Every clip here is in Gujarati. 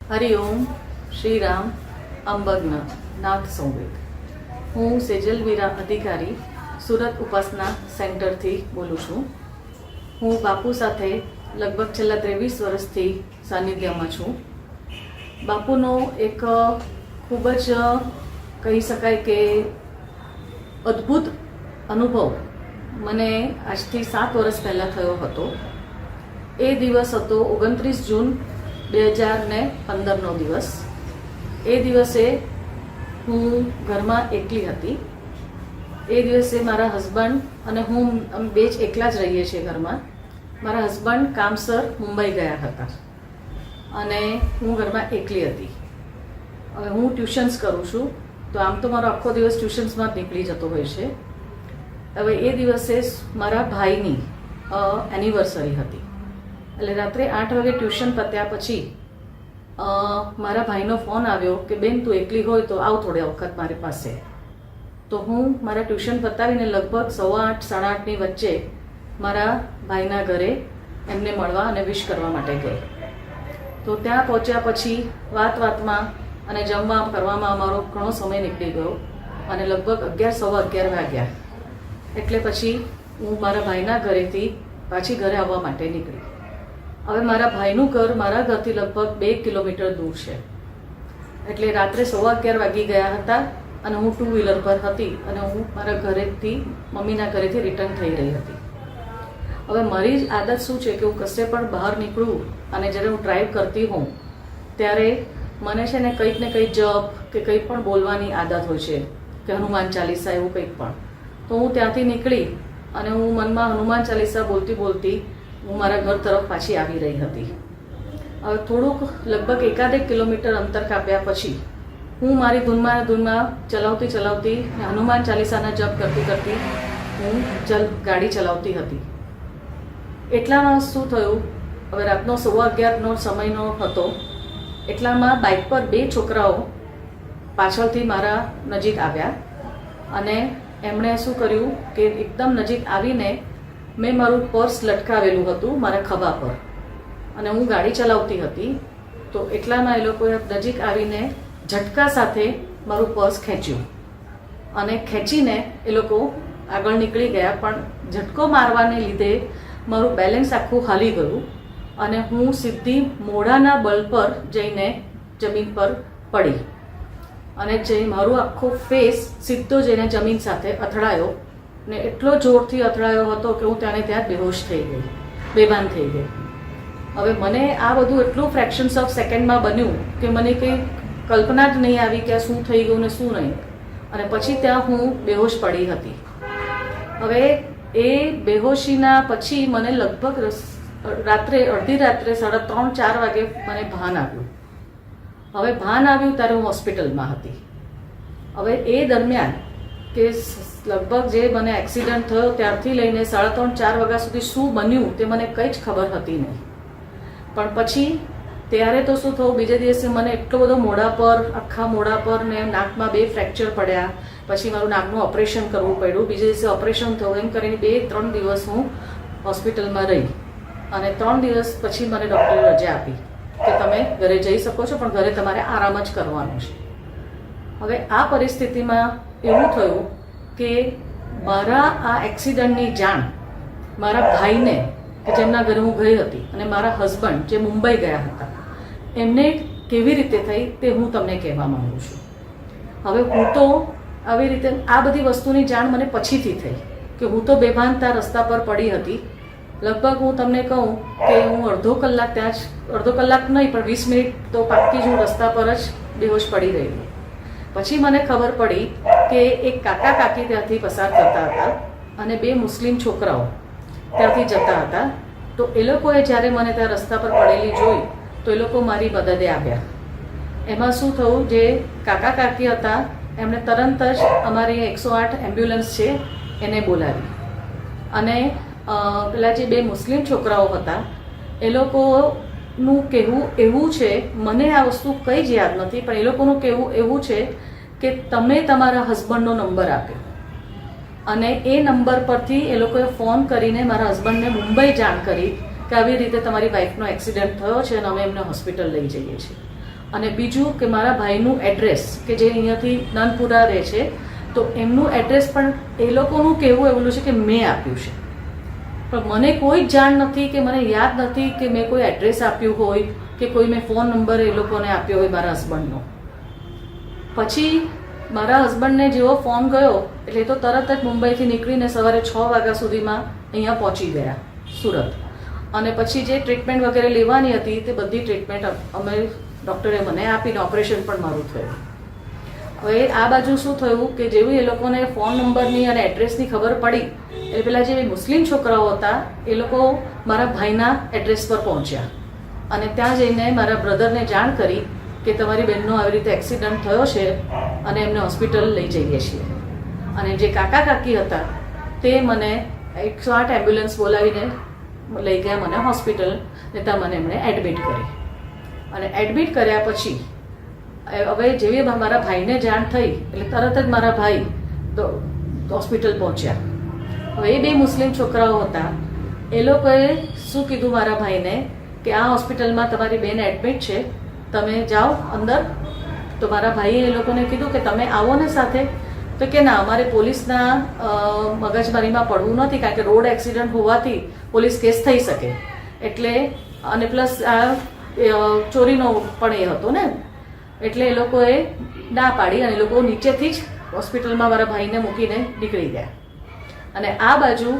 હરિઓમ શ્રી રામ અંબગ્ન નાથ સંવેદ. હું સેજલ વીરા અધિકારી સુરત ઉપાસના સેન્ટરથી બોલું છું. હું બાપુ સાથે લગભગ છેલ્લા 23 વર્ષથી સાનિધ્યમાં છું. બાપુનો એક ખૂબ જ કહી શકાય કે અદ્ભુત અનુભવ મને આજથી 7 વર્ષ પહેલાં થયો હતો. એ દિવસ હતો 29 જૂન 2015નો દિવસ. એ દિવસે હું ઘરમાં એકલી હતી. એ દિવસે મારા હસબન્ડ અને હું બે જ એકલા જ રહીએ છીએ ઘરમાં. મારા હસબન્ડ કામસર મુંબઈ ગયા હતા અને હું ઘરમાં એકલી હતી. હવે હું ટ્યુશન્સ કરું છું, તો આમ તો મારો આખો દિવસ ટ્યુશન્સમાં જ નીકળી જતો હોય છે. હવે એ દિવસે મારા ભાઈની એનિવર્સરી હતી. એટલે રાત્રે 8 વાગે ટ્યુશન પત્યા પછી મારા ભાઈનો ફોન આવ્યો કે બેન તું એકલી હોય તો આવ થોડે વખત મારી પાસે. તો હું મારા ટ્યુશન પતાવીને લગભગ 8:15 8:30ની વચ્ચે મારા ભાઈના ઘરે એમને મળવા અને વિશ કરવા માટે ગઈ. તો ત્યાં પહોંચ્યા પછી વાતમાં અને જમવા કરવામાં અમારો ઘણો સમય નીકળી ગયો અને લગભગ 11 સવા 11 વાગ્યા. એટલે પછી હું મારા ભાઈના ઘરેથી પાછી ઘરે આવવા માટે નીકળી. હવે મારા ભાઈનું ઘર મારા ઘરથી લગભગ 2 કિલોમીટર દૂર છે. એટલે રાત્રે 11:15 વાગી ગયા હતા અને હું 2 વ્હીલર પર હતી અને હું મારા ઘરેથી મમ્મીના ઘરેથી રિટર્ન થઈ રહી હતી. હવે મારી જ આદત શું છે કે હું કશે પણ બહાર નીકળું અને જ્યારે હું ડ્રાઈવ કરતી હોઉં ત્યારે મને છે ને કંઈક જપ કે કંઈ પણ બોલવાની આદત હોય છે, કે હનુમાન ચાલીસા એવું કંઈક પણ. તો હું ત્યાંથી નીકળી અને હું મનમાં હનુમાન ચાલીસા બોલતી બોલતી હું મારા ઘર તરફ પાછી આવી રહી હતી. હવે થોડુંક લગભગ 1 કિલોમીટર અંતર કાપ્યા પછી હું મારી ધૂનમાં ચલાવતી હનુમાન ચાલીસાના જપ કરતી હું ગાડી ચલાવતી હતી. એટલામાં શું થયું, હવે રાતનો 11:15નો સમયનો હતો. એટલામાં બાઇક પર 2 છોકરાઓ પાછળથી મારા નજીક આવ્યા અને એમણે શું કર્યું કે એકદમ નજીક આવીને મેં મારું પર્સ લટકાવેલું હતું મારા ખભા પર અને હું ગાડી ચલાવતી હતી. તો એટલામાં એ લોકોએ નજીક આવીને ઝટકા સાથે મારું પર્સ ખેંચ્યું અને ખેંચીને એ લોકો આગળ નીકળી ગયા. પણ ઝટકો મારવાને લીધે મારું બેલેન્સ આખું હાલી ગયું અને હું સીધી મોઢાના બળ પર જઈને જમીન પર પડી અને મારું આખો ફેસ સીધો જઈને જમીન સાથે અથડાયો ને એટલો જોરથી અથડાયો હતો કે હું ત્યાં બેહોશ થઈ ગઈ, બેભાન થઈ ગઈ. હવે મને આ બધું એટલું ફ્રેક્શન્સ ઓફ સેકન્ડમાં બન્યું કે મને કંઈ કલ્પના જ નહીં આવી કે આ શું થઈ ગયું ને શું નહીં. અને પછી ત્યાં હું બેહોશ પડી હતી. હવે એ બેહોશીના પછી મને લગભગ અડધી રાત્રે 3:30 4 વાગે મને ભાન આવ્યું. હવે ભાન આવ્યું ત્યારે હું હોસ્પિટલમાં હતી. હવે એ દરમિયાન કે લગભગ જે મને એક્સિડન્ટ થયો ત્યારથી લઈને 3:30 4 વાગ્યા સુધી શું બન્યું તે મને કંઈ જ ખબર હતી નહીં. પણ પછી ત્યારે તો શું થયું, બીજે દિવસે મને એટલો બધો આખા મોઢા પર ને નાકમાં 2 ફ્રેક્ચર પડ્યા. પછી મારું નાકનું ઓપરેશન કરવું પડ્યું. બીજે દિવસે ઓપરેશન થયું. એમ કરીને 2-3 દિવસ હું હોસ્પિટલમાં રહી અને 3 દિવસ પછી મને ડૉક્ટરે રજા આપી કે તમે ઘરે જઈ શકો છો, પણ ઘરે તમારે આરામ જ કરવાનો છે. હવે આ પરિસ્થિતિમાં એવું થયું કે મારા આ એક્સિડન્ટની જાણ મારા ભાઈને કે જેમના ઘરે હું ગઈ હતી અને મારા હસબન્ડ જે મુંબઈ ગયા હતા એમને કેવી રીતે થઈ તે હું તમને કહેવા માંગુ છું. હવે હું તો આવી રીતે આ બધી વસ્તુની જાણ મને પછીથી થઈ કે હું તો બેભાનતા રસ્તા પર પડી હતી. લગભગ હું તમને કહું કે હું અડધો કલાક નહીં પણ 20 મિનિટ તો પાક્કી જ હું રસ્તા પર જ બેહોશ પડી રહી. પછી મને ખબર પડી કે એક કાકા કાકી ત્યાંથી પસાર થતા હતા અને 2 મુસ્લિમ છોકરાઓ ત્યાંથી જતા હતા. તો એ લોકોએ જ્યારે મને ત્યાં રસ્તા પર પડેલી જોઈ તો એ લોકો મારી મદદે આવ્યા. એમાં શું થયું, જે કાકા કાકી હતા એમણે તરત જ અમારી 108 એમ્બ્યુલન્સ છે એને બોલાવી અને પેલા જે 2 મુસ્લિમ છોકરાઓ હતા એ લોકોનું કહેવું એવું છે, મને આ વસ્તુ કંઈ જ યાદ નથી, પણ એ લોકોનું કહેવું એવું છે કે તમે તમારા હસબન્ડનો નંબર આપ્યો અને એ નંબર પરથી એ લોકોએ ફોન કરીને મારા હસબન્ડને મુંબઈ જાણ કરી કે આવી રીતે તમારી વાઈફનો એક્સિડન્ટ થયો છે અને અમે એમને હોસ્પિટલ લઈ જઈએ છીએ. અને બીજું કે મારા ભાઈનું એડ્રેસ કે જે અહીંયાથી નાનપુરા રહે છે, તો એમનું એડ્રેસ પણ એ લોકોનું કહેવું એવું છે કે મેં આપ્યું છે, પણ મને કોઈ જ જાણ નથી કે મને યાદ નથી કે મેં કોઈ એડ્રેસ આપ્યું હોય કે કોઈ મેં ફોન નંબર એ લોકોને આપ્યો હોય મારા હસબન્ડનો. પછી મારા હસબન્ડને જેવો ફોન ગયો એટલે એ તો તરત જ મુંબઈથી નીકળીને સવારે 6 વાગ્યા સુધીમાં અહીંયા પહોંચી ગયા સુરત. અને પછી જે ટ્રીટમેન્ટ વગેરે લેવાની હતી તે બધી ટ્રીટમેન્ટ અમે ડૉક્ટરે મને આપીને ઓપરેશન પણ મારું થયું. હવે આ બાજુ શું થયું કે જેવું એ લોકોને ફોન નંબરની અને એડ્રેસની ખબર પડી એટલે પેલા જે મુસ્લિમ છોકરાઓ હતા એ લોકો મારા ભાઈના એડ્રેસ પર પહોંચ્યા અને ત્યાં જઈને મારા બ્રધરને જાણ કરી કે તમારી બહેનનો આવી રીતે એક્સિડન્ટ થયો છે અને એમને હોસ્પિટલ લઈ જઈએ છીએ. અને જે કાકા કાકી હતા તે મને 108 એમ્બ્યુલન્સ બોલાવીને લઈ ગયા મને હોસ્પિટલ ને ત્યાં મને એમણે એડમિટ કરી. અને એડમિટ કર્યા પછી હવે જેવી મારા ભાઈને જાણ થઈ એટલે તરત જ મારા ભાઈ હોસ્પિટલ પહોંચ્યા. હવે એ 2 મુસ્લિમ છોકરાઓ હતા, એ લોકોએ શું કીધું મારા ભાઈને કે આ હોસ્પિટલમાં તમારી બેન એડમિટ છે, તમે જાઓ અંદર. તો મારા ભાઈએ એ લોકોને કીધું કે તમે આવો ને સાથે. તો કે ના, અમારે પોલીસના મગજમારીમાં પડવું નથી, કારણ કે રોડ એક્સિડન્ટ હોવાથી પોલીસ કેસ થઈ શકે એટલે, અને પ્લસ આ ચોરીનો પણ એ હતો ને, એટલે એ લોકોએ ના પાડી અને એ લોકો નીચેથી જ હોસ્પિટલમાં મારા ભાઈને મૂકીને નીકળી ગયા. અને આ બાજુ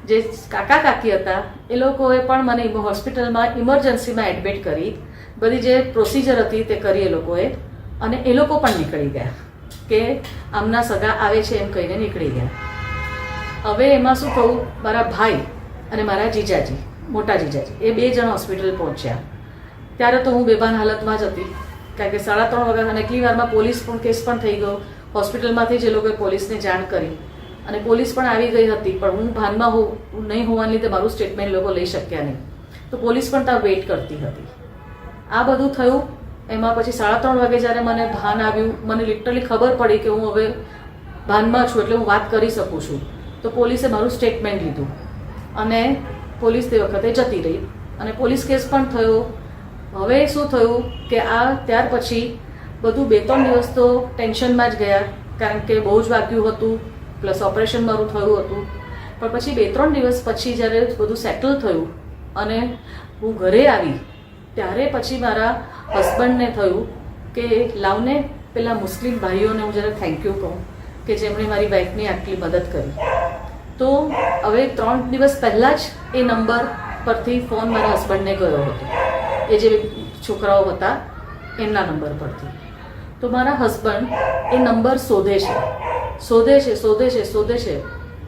જે કાકા કાકી હતા એ લોકોએ પણ મને હોસ્પિટલમાં ઇમરજન્સીમાં એડમિટ કરી, બધી જે પ્રોસિજર હતી તે કરી એ લોકોએ, અને એ લોકો પણ નીકળી ગયા કે આમના સગા આવે છે એમ કહીને નીકળી ગયા. હવે એમાં શું કહું, મારા ભાઈ અને મારા જીજાજી, મોટા જીજાજી, એ 2 જણ હોસ્પિટલ પહોંચ્યા. ત્યારે તો હું બેભાન હાલતમાં જ હતી, કારણ કે 3:30 વાગ્યા અને એટલી વારમાં પોલીસ પણ કેસ પણ થઈ ગયો. હોસ્પિટલમાંથી જ એ લોકોએ પોલીસને જાણ કરી અને પોલીસ પણ આવી ગઈ હતી, પણ હું ભાનમાં નહીં હોવાને લીધે મારું સ્ટેટમેન્ટ લોકો લઈ શક્યા નહીં, તો પોલીસ પણ ત્યાં વેઇટ કરતી હતી. આ બધું થયું. એમાં પછી 3:30 વાગે જ્યારે મને ભાન આવ્યું, મને લિટરલી ખબર પડી કે હું હવે ભાનમાં છું એટલે હું વાત કરી શકું છું, તો પોલીસે મારું સ્ટેટમેન્ટ લીધું અને પોલીસ તે વખતે જતી રહી અને પોલીસ કેસ પણ થયો. હવે શું થયું કે આ ત્યાર પછી બધું 2-3 દિવસ તો ટેન્શનમાં જ ગયા, કારણ કે બહુ જ વાગ્યું હતું, પ્લસ ઓપરેશન મારું થયું હતું. પણ પછી 2-3 દિવસ પછી જ્યારે બધું સેટલ થયું અને હું ઘરે આવી ત્યારે પછી મારા હસબન્ડને થયું કે લાવને પેલા મુસ્લિમ ભાઈઓને હું જરા થેન્ક યુ કહું કે જેમણે મારી વાઈફની આટલી મદદ કરી. તો હવે 3 દિવસ પહેલાં જ એ નંબર પરથી ફોન મારા હસબન્ડને ગયો હતો, એ જે છોકરાઓ હતા એમના નંબર પરથી. તો મારા હસબન્ડ એ નંબર શોધે છે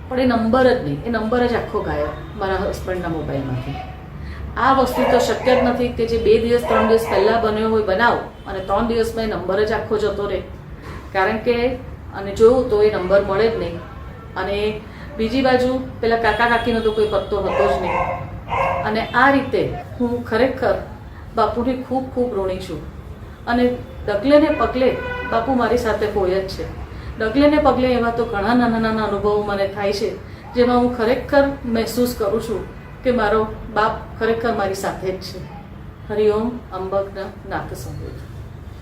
પણ એ નંબર જ નહીં, એ નંબર જ આખો ગાયબ મારા હસબન્ડના મોબાઈલમાંથી. આ વસ્તુ તો શક્ય જ નથી કે જે 2 દિવસ 3 દિવસ પહેલાં બન્યો હોય બનાવ અને 3 દિવસમાં એ નંબર જ આખો જતો રહે, કારણ કે અને જોયું તો એ નંબર મળે જ નહીં. અને બીજી બાજુ પેલા કાકા કાકીનો તો કોઈ પત્તો હતો જ નહીં. અને આ રીતે હું ખરેખર બાપુની ખૂબ ખૂબ ઋણી છું. અને ડગલે ને પગલે બાપુ મારી સાથે હોય જ છે. ડગલે ને પગલે એવા તો ઘણા નાના નાના અનુભવો મને થાય છે, જેમાં હું ખરેખર મહેસૂસ કરું છું કે મારો બાપ ખરેખર મારી સાથે જ છે. હરિઓમ અંબગ્ન નાથ સંવેદ.